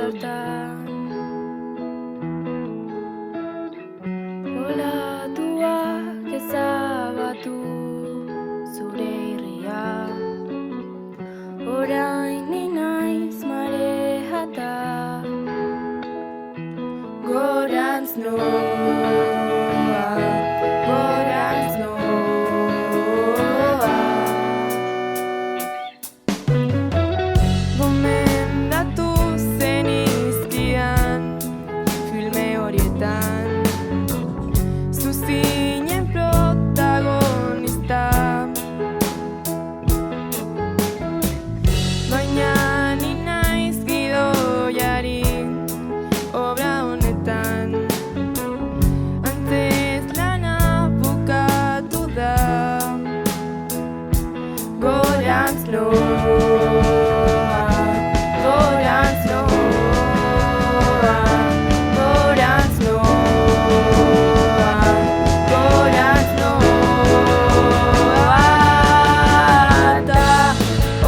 hartan olatuak ezabatu zure irria. Orain ni naiz marejata, gorantz noa, gorantz noa. Gomendatu zenizkian filme horietan, zu zinen protagonista. Baina ni naiz gidoiari obra honetan, antes lana bukatu da. Gorantz noa, gorantz noa, gorantz noa, gorantz noa. Ta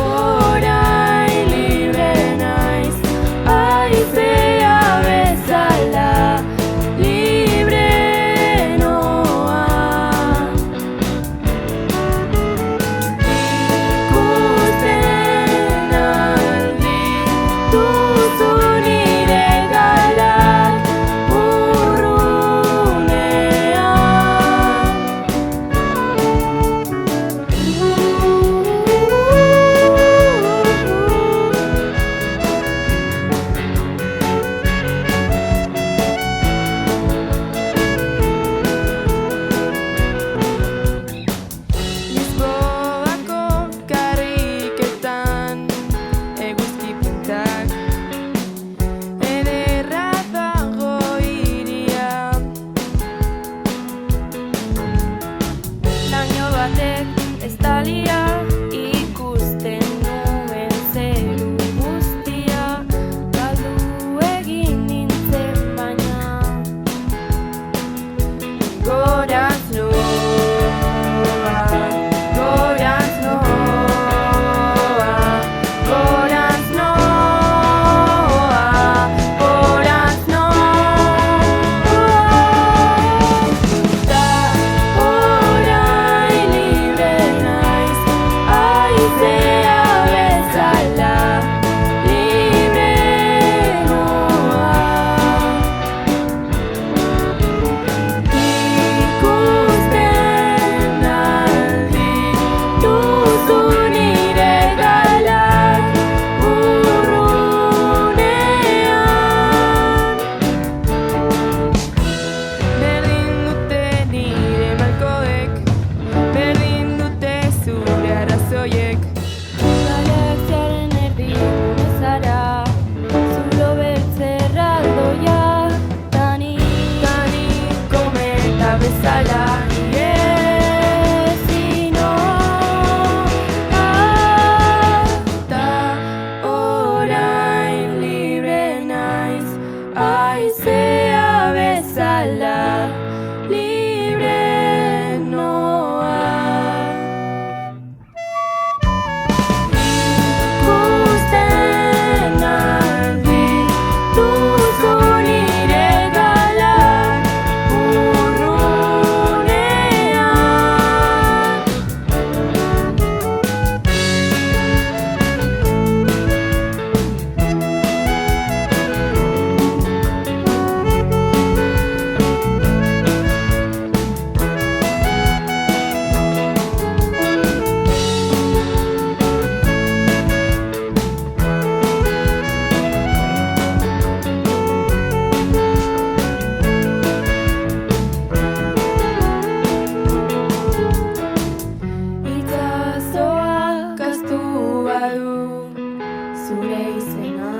orain libre naiz, haizea bezala, libre noa. Ikusten aldi duzu nire galak urrunean. Lisboako karriketan eguzki pintak, ederra dago iria. Laino batek estalia ikusten nuen zeru guztia, galdu egin nintzen baina. Gorantz noa, gorantz noa, gorantz noa, gorantz noa. Ta orain libre naiz, haizea bezala, libre noa. Ikusten aldi duzu nire galak urrunean. Berdin dute nire malkoek, berdin dute zure arrazoiek. Galaxiaren erdigune zara, zulo beltzerra doia. Tani kometa bezala, ni ezin noa. Ta orain libre naiz, haizea bezala, libre noa. Ikusten aldi duzu nire galak urrunean. Itsasoak ahaztu badu zure izena.